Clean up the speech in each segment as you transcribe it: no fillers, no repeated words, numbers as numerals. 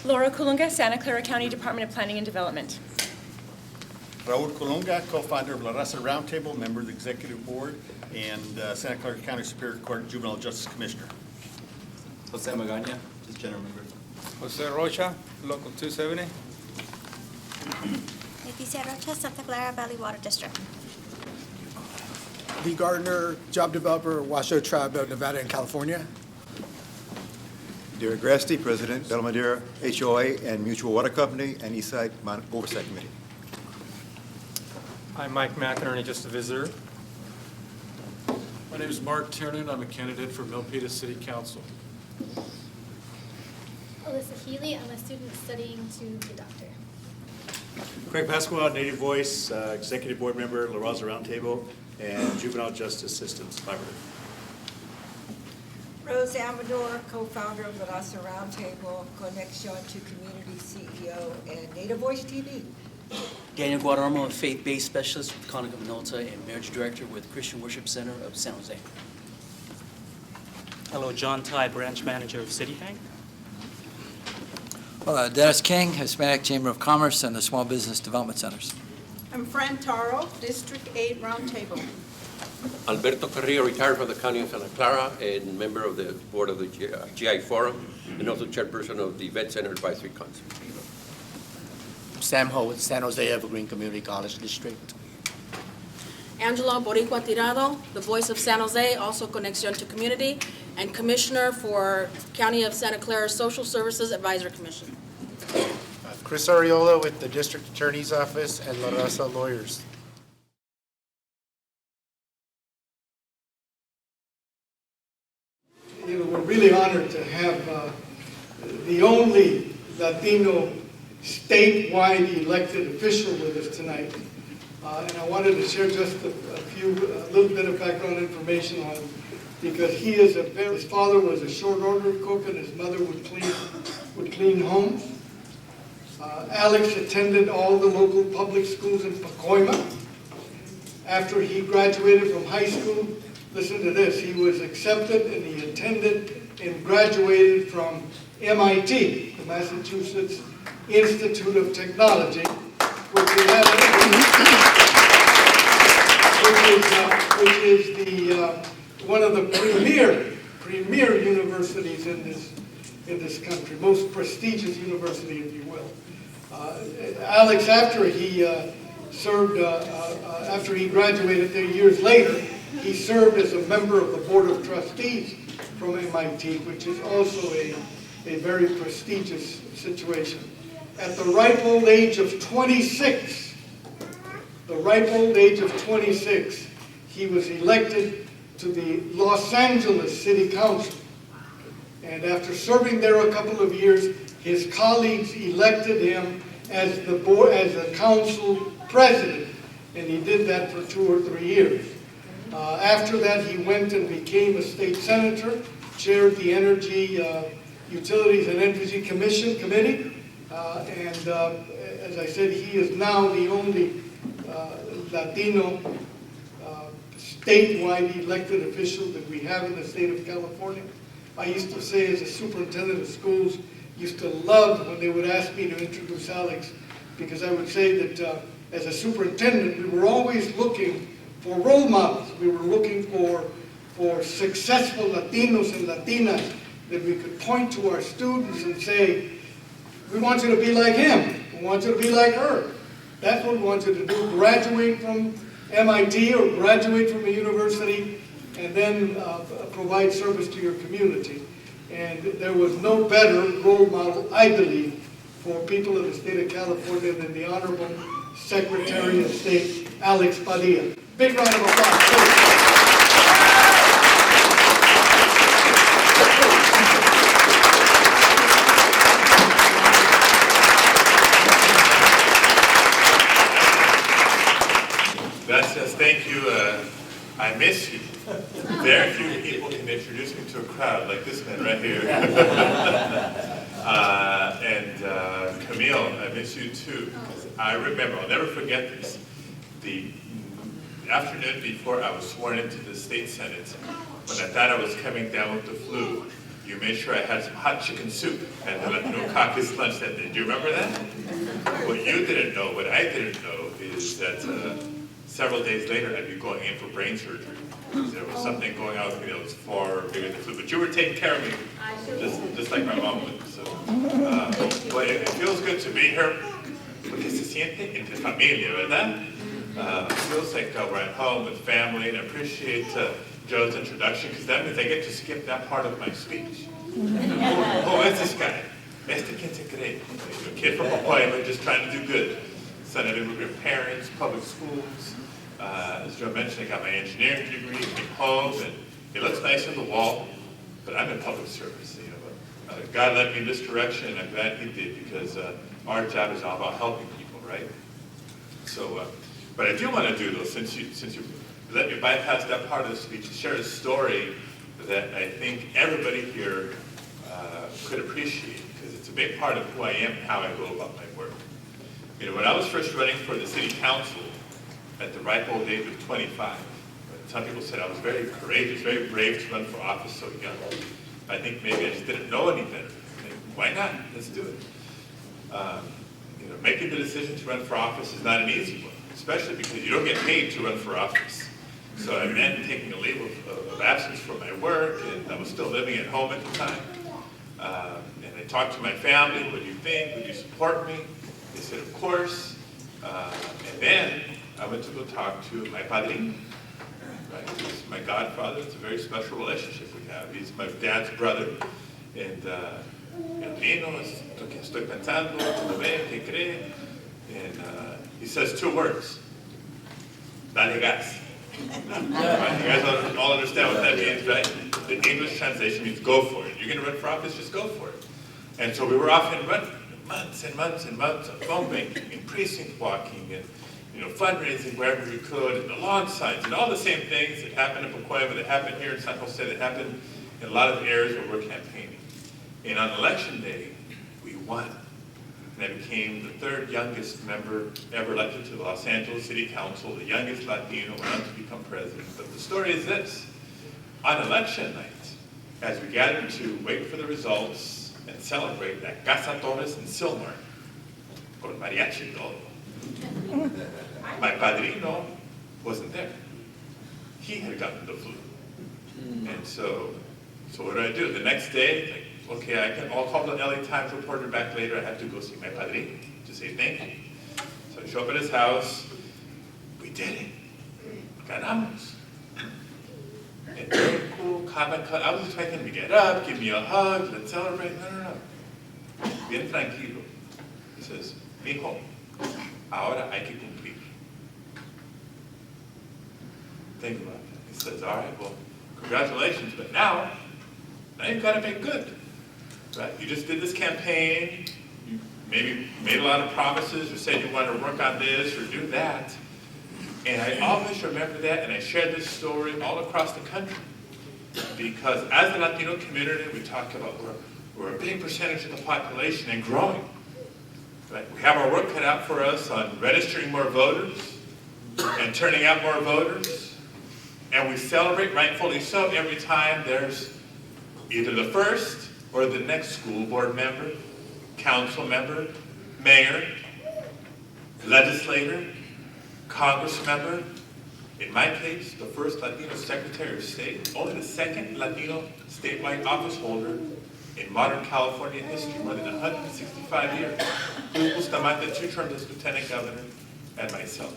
Laura Colunga, Santa Clara County Department of Planning and Development. Raul Colunga, co-founder of La Raza Roundtable, member of the Executive Board, and Santa Clara County Superior Court Juvenile Justice Commissioner. Jose Magaña, just general member. Jose Rocha, Local 270. Leticia Rocha, Santa Clara Valley Water District. Lee Gardner, job developer, Washoe Tribe of Nevada and California. Derek Grasti, President, Bella Madera HOA and Mutual Water Company, and Eastside Oversight Committee. I'm Mike McInerney, just a visitor. My name is Mark Tiernan. I'm a candidate for Milpitas City Council. Alyssa Healy, I'm a student studying to be a doctor. Craig Pasquale, Native Voice, Executive Board Member, La Raza Roundtable, and Juvenile Justice Assistance Collaborative. Rose Amador, co-founder of the Raza Roundtable, Peregrinacion to Community CEO, and Native Voice TV. Daniel Guadarramo, a faith-based specialist with Conica Minolta and marriage director with Christian Worship Center of San Jose. Hello, John Ty, branch manager of Citibank. Dennis King, Hispanic Chamber of Commerce and the Small Business Development Centers. I'm Fran Taro, District 8 Roundtable. Alberto Carrillo, retired from the County of Santa Clara and member of the board of the GI Forum and also chairperson of the Vet Center Advisory Council. Sam Ho with San Jose Evergreen Community College District. Angela Boricua Tirado, the voice of San Jose, also Conexión to Community, and Commissioner for County of Santa Clara Social Services Advisory Commission. Chris Ariola with the District Attorney's Office and La Raza Lawyers. You know, we're really honored to have the only Latino statewide elected official with us tonight. And I wanted to share just a little bit of background information on him, because he is his father was a short order cook and his mother would clean homes. Alex attended all the local public schools in Pacoima. After he graduated from high school, listen to this, he was accepted and he attended and graduated from MIT, the Massachusetts Institute of Technology, which is the one of the premier universities in this country, most prestigious university, if you will. Alex, after he after he graduated there years later, he served as a member of the Board of Trustees from MIT, which is also a very prestigious situation. At the ripe old age of 26, he was elected to the Los Angeles City Council. And after serving there a couple of years, his colleagues elected him as the council president, and he did that for 2 or 3 years. After that, he went and became a state senator, chaired the Energy, Utilities and Energy Committee, and as I said, he is now the only Latino statewide elected official that we have in the state of California. I used to say, as a superintendent of schools, used to love when they would ask me to introduce Alex, because I would say that as a superintendent, we were always looking for role models. We were looking for successful Latinos and Latinas that we could point to our students and say, we want you to be like him. We want you to be like her. That's what we want you to do. Graduate from MIT or graduate from a university and then provide service to your community. And there was no better role model, I believe, for people in the state of California than the Honorable Secretary of State, Alex Padilla. Big round of applause, please. thank you. I miss you. Very few people can introduce me to a crowd like this man right here. And Camille, I miss you too. 'Cause I remember, I'll never forget this. The afternoon before I was sworn into the state senate, when I thought I was coming down with the flu, you made sure I had some hot chicken soup at the Latino caucus lunch that day. Do you remember that? What you didn't know, what I didn't know, is that several days later I'd be going in for brain surgery. There was something going on with me that was far bigger than flu, but you were taking care of me, just like my mom would. So, but it feels good to be here, porque se siente entre familia, ¿verdad? It feels like we're at home with family, and I appreciate Joe's introduction, because that means I get to skip that part of my speech. Who is this guy? Quien se cree? A kid from Pacoima just trying to do good. Son of immigrant parents, public schools. As Joe mentioned, I got my engineering degree, came home, and it looks nice on the wall, but I'm in public service. You know, God led me in this direction, and I'm glad He did, because our job is all about helping people, right? So, but I do want to do, though, since you let me bypass that part of the speech, to share a story that I think everybody here could appreciate, because it's a big part of who I am and how I go about my work. You know, when I was first running for the city council at the ripe old age of 25, some people said I was very courageous, very brave to run for office so young. I think maybe I just didn't know any better. Why not? Let's do it. You know, making the decision to run for office is not an easy one, especially because you don't get paid to run for office. So I meant taking a leave of absence from my work, and I was still living at home at the time. And I talked to my family, what do you think? Would you support me? They said, of course. And then I went to go talk to my padrino. Right? He's my godfather. It's a very special relationship we have. He's my dad's brother. And padrino, estoy pensando, ¿todo bien? ¿Qué cree? And he says two words. Dale gas. Right? You guys all understand what that means, right? The English translation means go for it. You're going to run for office, just go for it. And so we were off and running months and months and months of phone banking and precinct walking and fundraising wherever we could, and the lawn signs and all the same things that happened in Pacoima, that happened here in San Jose, that happened in a lot of the areas where we're campaigning. And on election day, we won. And I became the third youngest member ever elected to the Los Angeles City Council, the youngest Latino around to become president. But the story is this. On election night, as we gathered to wait for the results and celebrate at Casa Torres in Silmar, con mariachi and todo, my padrino wasn't there. He had gotten the flu. And so what do? The next day, like, okay, I'll call the LA Times reporter back later. I have to go see my padrino to say thank you. So I show up at his house. We did it. Ganamos. And very cool, calm and cut. I was expecting him to get up, give me a hug, let's celebrate. No. Bien tranquilo. He says, mijo, ahora hay que cumplir. Think about that. He says, all right, well, congratulations, but now you've got to make good. Right? You just did this campaign, you maybe made a lot of promises, or said you wanted to work on this or do that. And I always remember that, and I shared this story all across the country. Because as the Latino community, we talk about we're a big percentage of the population and growing. Right? We have our work cut out for us on registering more voters and turning out more voters. And we celebrate, rightfully so, every time there's either the first or the next school board member, council member, mayor, legislator, Congress member, in my case, the first Latino Secretary of State, only the second Latino statewide office holder in modern California history, more than 165 years. Bustamante, 2 terms as lieutenant governor, and myself.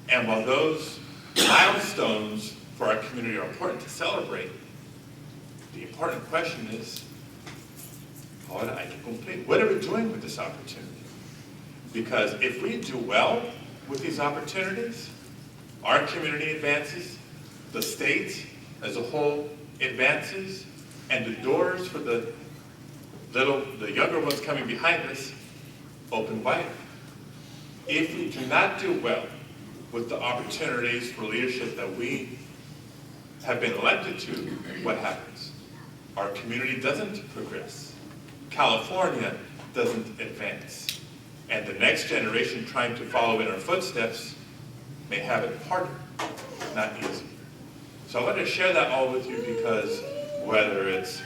And while those milestones for our community are important to celebrate, the important question is, ahora hay que cumplir. What are we doing with this opportunity? Because if we do well with these opportunities, our community advances, the state as a whole advances, and the doors for the younger ones coming behind us open wider. If we do not do well with the opportunities for leadership that we have been elected to, what happens? Our community doesn't progress. California doesn't advance. And the next generation trying to follow in our footsteps may have it harder, not easier. So I want to share that all with you because whether it's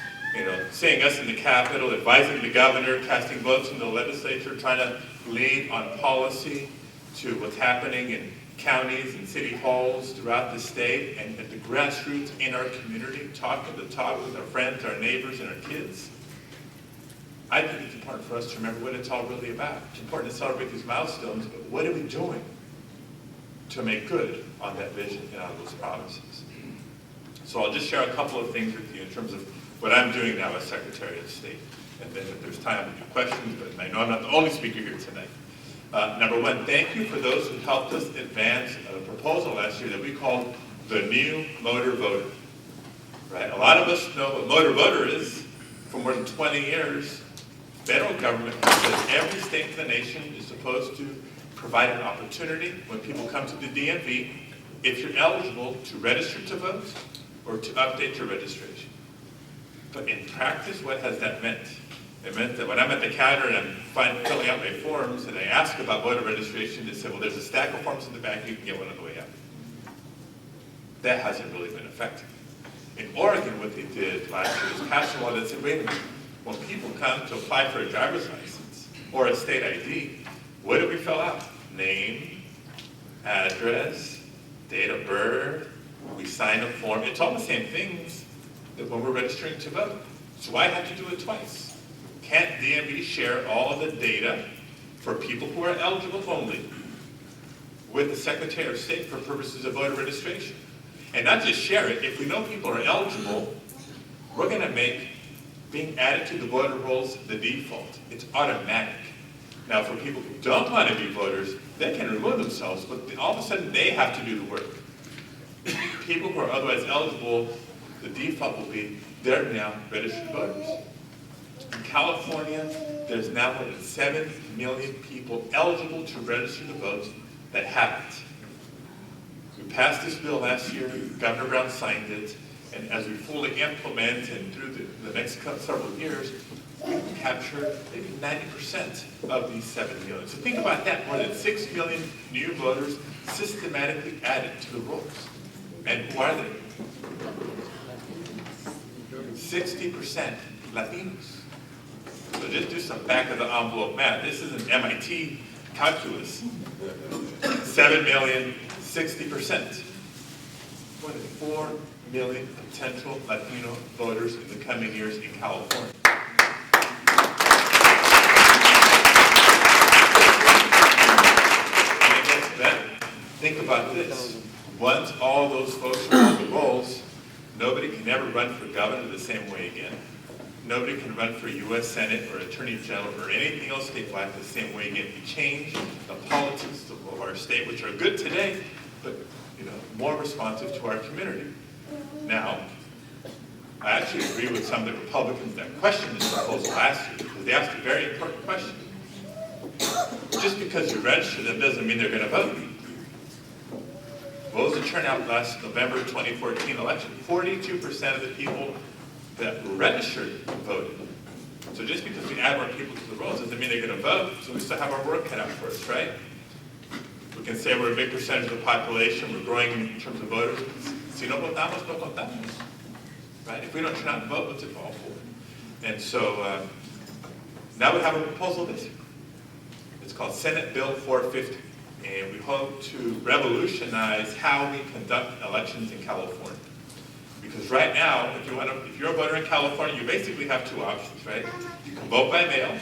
seeing us in the Capitol, advising the governor, casting votes in the legislature, trying to lead on policy, to what's happening in counties and city halls throughout the state and at the grassroots in our community, talking the talk with our friends, our neighbors, and our kids. I think it's important for us to remember what it's all really about. It's important to celebrate these milestones, but what are we doing to make good on that vision and on those promises? So I'll just share a couple of things with you in terms of what I'm doing now as Secretary of State. And then if there's time, we'll do questions, but I know I'm not the only speaker here tonight. Number one, thank you for those who helped us advance a proposal last year that we called the new motor voter. Right? A lot of us know what motor voter is. For more than 20 years, federal government says every state in the nation is supposed to provide an opportunity when people come to the DMV, if you're eligible, to register to vote or to update your registration. But in practice, what has that meant? It meant that when I'm at the counter and I'm filling out my forms and I ask about voter registration, they say, well, there's a stack of forms in the back, you can get one on the way out. That hasn't really been effective. In Oregon, what they did last year was pass a law that said, wait a minute, when people come to apply for a driver's license or a state ID, what do we fill out? Name, address, date of birth, we sign a form. It's all the same things that when we're registering to vote. So why have to do it twice? Can't DMV share all of the data for people who are eligible only with the Secretary of State for purposes of voter registration? And not just share it, if we know people are eligible, we're going to make being added to the voter rolls the default. It's automatic. Now for people who don't want to be voters, they can remove themselves, but all of a sudden they have to do the work. People who are otherwise eligible, the default will be they're now registered voters. In California, there's now more than 7 million people eligible to register to vote that haven't. We passed this bill last year, Governor Brown signed it, and as we fully implement and through the next several years, we can capture maybe 90% of these 7 million. So think about that, more than 6 million new voters systematically added to the rolls. And who are they? 60% Latinos. So just do some back of the envelope math. This is an MIT calculus. 7 million, 60%. More than 4 million potential Latino voters in the coming years in California. And it gets better. Think about this. Once all those folks are on the rolls, nobody can ever run for governor the same way again. Nobody can run for U.S. Senate or Attorney General or anything else statewide the same way again. We change the politics of our state, which are good today, but more responsive to our community. Now, I actually agree with some of the Republicans that questioned this proposal last year because they asked a very important question. Just because you register them doesn't mean they're going to vote. What was the turnout last November 2014 election? 42% of the people that were registered voted. So just because we add more people to the rolls doesn't mean they're going to vote, so we still have our work cut out for us, right? We can say we're a big percentage of the population, we're growing in terms of voters. Si no votamos, no contamos. Right? If we don't turn out and vote, what's it all for? And so now we have a proposal this year. It's called Senate Bill 450. And we hope to revolutionize how we conduct elections in California. Because right now, if you're a voter in California, you basically have two options, right? You can vote by mail.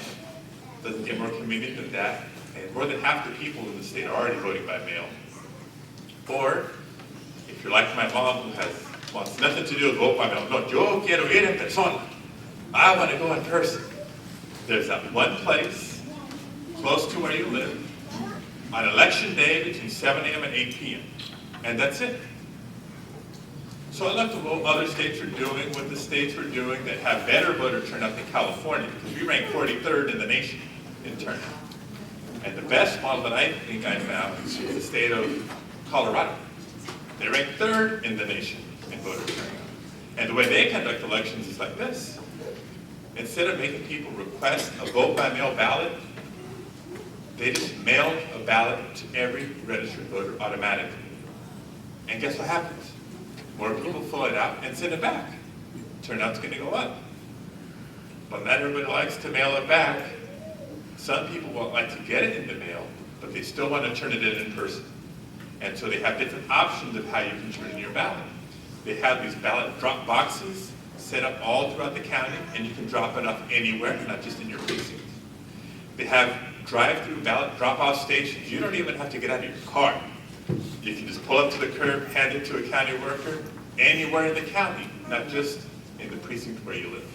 Doesn't get more convenient than that. And more than half the people in the state are already voting by mail. Or, if you're like my mom who wants nothing to do with vote by mail. No, yo quiero ir en persona. I want to go in person. There's that one place close to where you live on election day between 7 a.m. and 8 p.m. And that's it. So I looked at what other states are doing, what the states are doing that have better voter turnout than California, because we rank 43rd in the nation in turnout. And the best model that I think I found is the state of Colorado. They rank third in the nation in voter turnout. And the way they conduct elections is like this. Instead of making people request a vote-by-mail ballot, they just mail a ballot to every registered voter automatically. And guess what happens? More people fill it out and send it back. Turnout's going to go up. But not everybody likes to mail it back. Some people won't like to get it in the mail, but they still want to turn it in person. And so they have different options of how you can turn in your ballot. They have these ballot drop boxes set up all throughout the county, and you can drop it off anywhere, not just in your precinct. They have drive-through ballot drop-off stations. You don't even have to get out of your car. You can just pull up to the curb, hand it to a county worker, anywhere in the county, not just in the precinct where you live.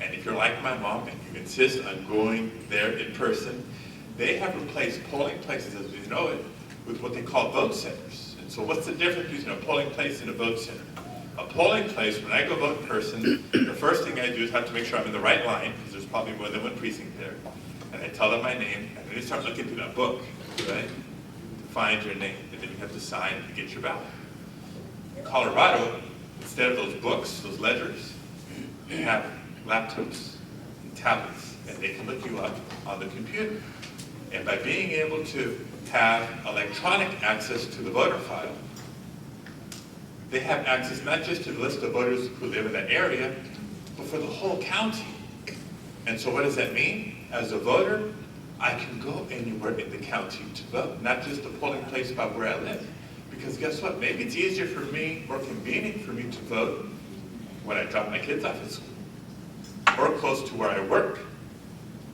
And if you're like my mom and you insist on going there in person, they have replaced polling places as we know it with what they call vote centers. And so what's the difference between a polling place and a vote center? A polling place, when I go vote in person, the first thing I do is have to make sure I'm in the right line, because there's probably more than one precinct there. And I tell them my name, and then they start looking through that book, right, to find your name. And then you have to sign to get your ballot. In Colorado, instead of those books, those ledgers, they have laptops and tablets, and they can look you up on the computer. And by being able to have electronic access to the voter file, they have access not just to the list of voters who live in that area, but for the whole county. And so what does that mean? As a voter, I can go anywhere in the county to vote, not just the polling place by where I live. Because guess what? Maybe it's easier for me or convenient for me to vote when I drop my kids off at school or close to where I work.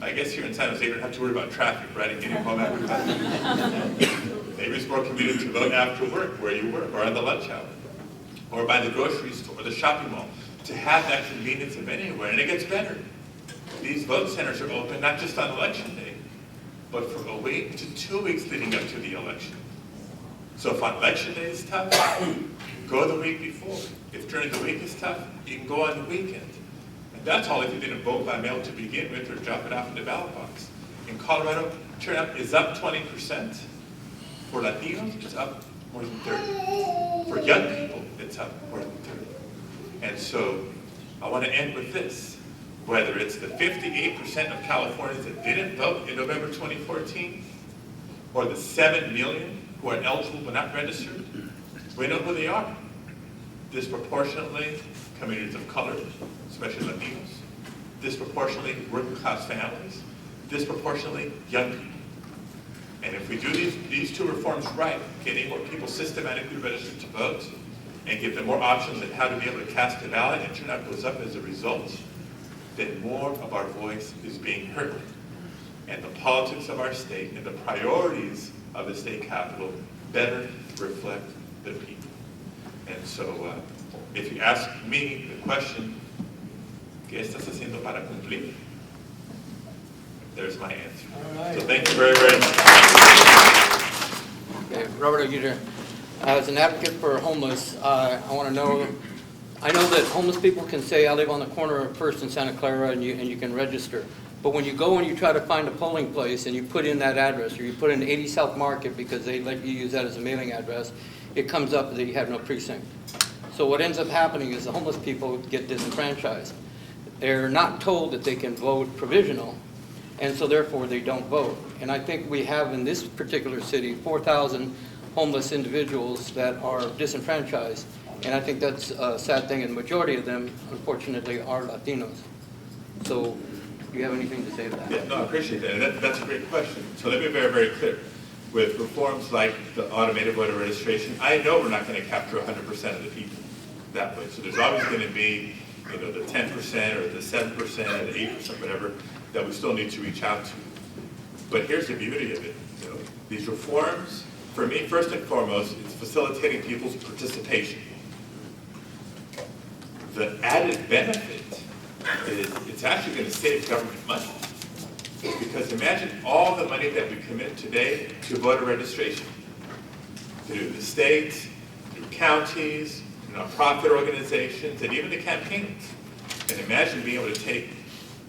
I guess here in San Jose, you don't have to worry about traffic, right, and getting home after time. Maybe it's more convenient to vote after work, where you work, or at the lunch hour, or by the grocery store, or the shopping mall, to have that convenience of anywhere. And it gets better. These vote centers are open not just on election day, but for a week to 2 weeks leading up to the election. So if on election day is tough, go the week before. If during the week is tough, you can go on the weekend. And that's all if you didn't vote by mail to begin with or drop it off in the ballot box. In Colorado, turnout is up 20%. For Latinos, it's up more than 30%. For young people, it's up more than 30%. And so I want to end with this. Whether it's the 58% of Californians that didn't vote in November 2014, or the 7 million who are eligible but not registered, we know who they are. Disproportionately, communities of color, especially Latinos, disproportionately working class families, disproportionately young people. And if we do these two reforms right, getting more people systematically registered to vote, and give them more options on how to be able to cast a ballot, and turnout goes up as a result, then more of our voice is being heard. And the politics of our state and the priorities of the state capital better reflect the people. And so, if you ask me the question, ¿qué estás haciendo para cumplir? There's my answer. Right. So thank you very, very much. Okay, Robert Aguirre. As an advocate for homeless, I want to know, I know that homeless people can say, I live on the corner of First and Santa Clara, and you can register. But when you go and you try to find a polling place and you put in that address, or you put in 80 South Market because they let you use that as a mailing address, it comes up that you have no precinct. So what ends up happening is the homeless people get disenfranchised. They're not told that they can vote provisional, and so therefore they don't vote. And I think we have in this particular city 4,000 homeless individuals that are disenfranchised. And I think that's a sad thing, and the majority of them, unfortunately, are Latinos. So do you have anything to say to that? Yeah, no, I appreciate that. And that's a great question. So let me be very, very clear. With reforms like the automated voter registration, I know we're not going to capture 100% of the people that way. So there's always going to be, the 10% or the 7% or the 8%, whatever, that we still need to reach out to. But here's the beauty of it. These reforms, for me, first and foremost, it's facilitating people's participation. The added benefit is it's actually going to save government money. Because imagine all the money that we commit today to voter registration through the state, through counties, nonprofit organizations, and even the campaigns. And imagine being able to take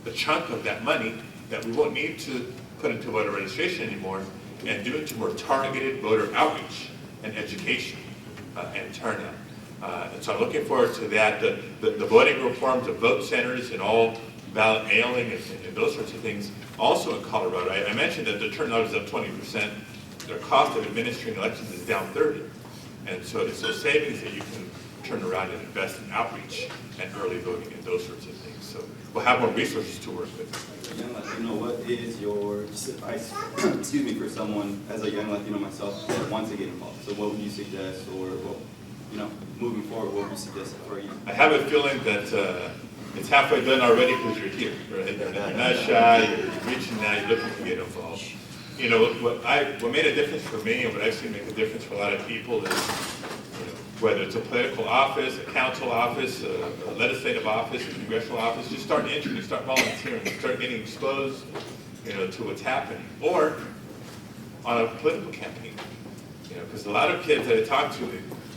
the chunk of that money that we won't need to put into voter registration anymore and do it to more targeted voter outreach. and education and turnout. And so I'm looking forward to that. The voting reforms of vote centers and all ballot mailing and those sorts of things. Also in Colorado, I mentioned that the turnout is up 20%. Their cost of administering elections is down 30%. And so it's those savings that you can turn around and invest in outreach and early voting and those sorts of things. So we'll have more resources to work with. Young Latino, what is your advice, excuse me, for someone as a young Latino myself that wants to get involved? So what would you suggest, or moving forward, what would you suggest for you? I have a feeling that it's halfway done already because you're here, right? You're not shy, you're reaching out, you're looking to get involved. You know, what made a difference for me and what I've seen make a difference for a lot of people is, whether it's a political office, a council office, a legislative office, a congressional office, just start entering, start volunteering, start getting exposed, to what's happening. Or on a political campaign, because a lot of kids that I talk to,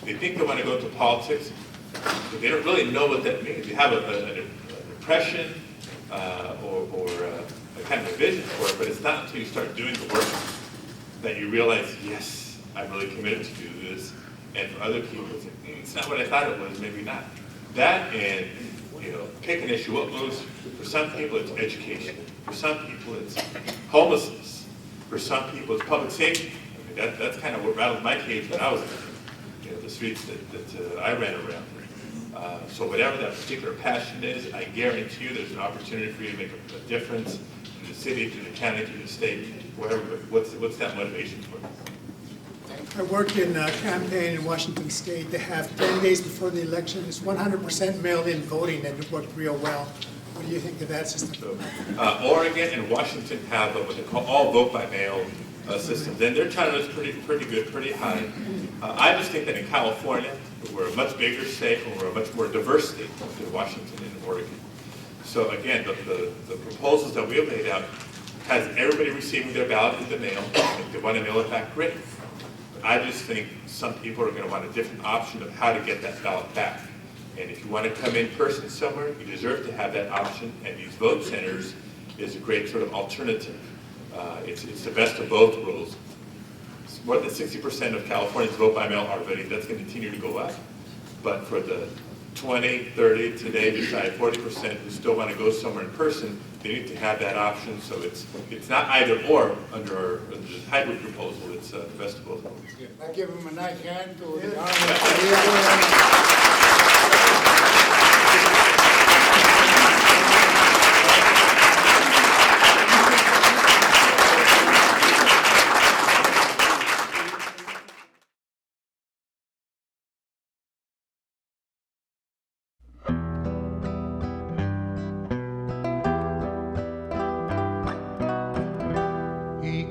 they think they want to go into politics, but they don't really know what that means. They have an impression or a kind of a vision for it, but it's not until you start doing the work that you realize, yes, I'm really committed to do this. And for other people, it's not what I thought it was, maybe not. That and, pick an issue up most. For some people, it's education. For some people, it's homelessness. For some people, it's public safety. I mean, that's kind of what rattled my cage when I was in the streets that I ran around. So whatever that particular passion is, I guarantee you there's an opportunity for you to make a difference to the city, to the county, to the state, wherever. What's that motivation for? I worked in a campaign in Washington State. They have 10 days before the election. It's 100% mail-in voting, and it worked real well. What do you think of that system? Oregon and Washington have what they call all vote-by-mail systems, and their turnout is pretty good, pretty high. I just think that in California, we're a much bigger state, and we're a much more diverse state than Washington and Oregon. So again, the proposals that we have laid out has everybody receiving their ballot in the mail. If they want to mail it back, great. I just think some people are going to want a different option of how to get that ballot back. And if you want to come in person somewhere, you deserve to have that option, and these vote centers is a great sort of alternative. It's the best of both worlds. More than 60% of Californians vote by mail already. That's going to continue to go up. But for the 20, 30, today decide 40% who still want to go somewhere in person, they need to have that option. So it's not either or under the hybrid proposal. It's the best of both worlds. I give him a nice hand to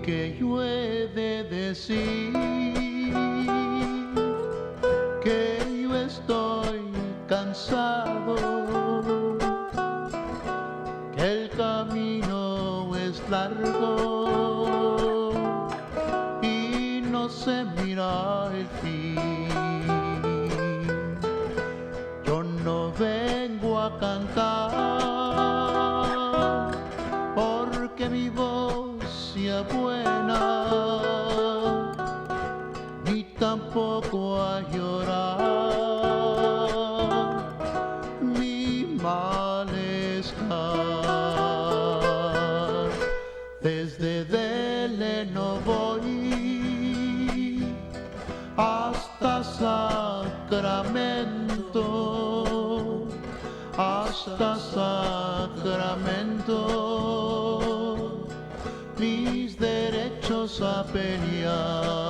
que yo he de decir que yo estoy cansado, que el camino es largo y no se mira el fin. Yo no vengo a cantar porque mi voz sea buena, ni tampoco a llorar mi malestar. Desde Delano voy hasta Sacramento, hasta Sacramento, mis derechos a pelear.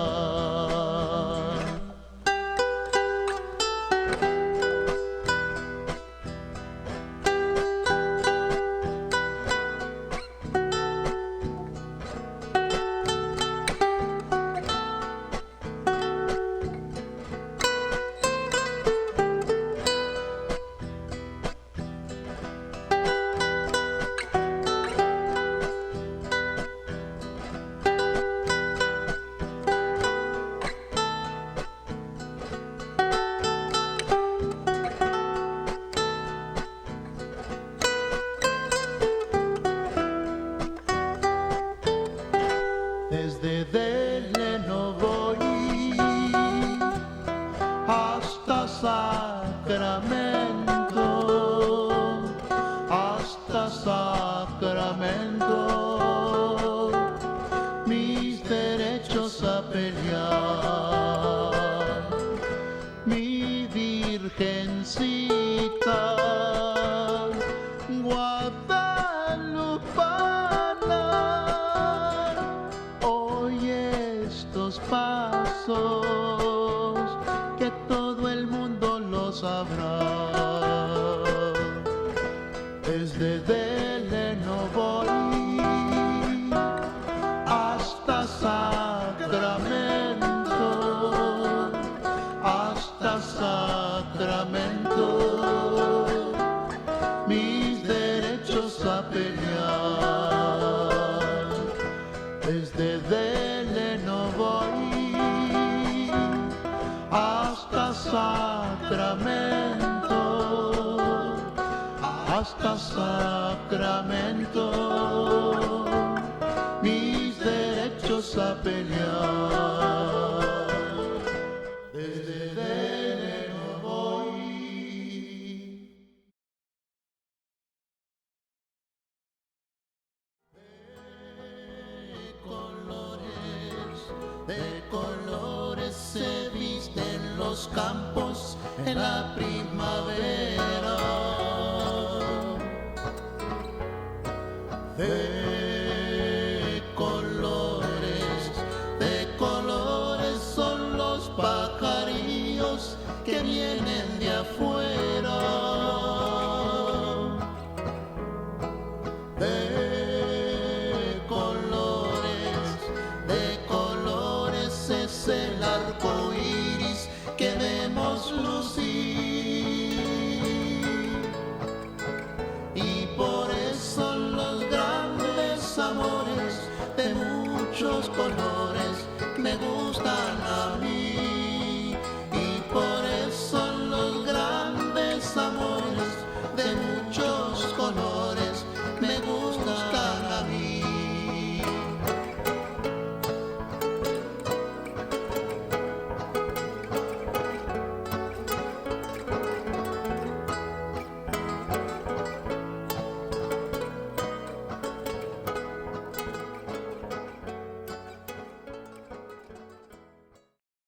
Desde Delano voy esos pasos que todo el mundo lo sabrá. Desde Delano voy hasta Sacramento, hasta Sacramento, mis derechos a pelear. Desde Delano voy hasta Sacramento, hasta Sacramento, mis derechos a pelear. Desde Delano voy. De colores se visten los campos en la primavera. De colores son los pajarillos que vienen de afuera. De colores es el arco iris que vemos lucir. Y por eso los grandes amores de muchos colores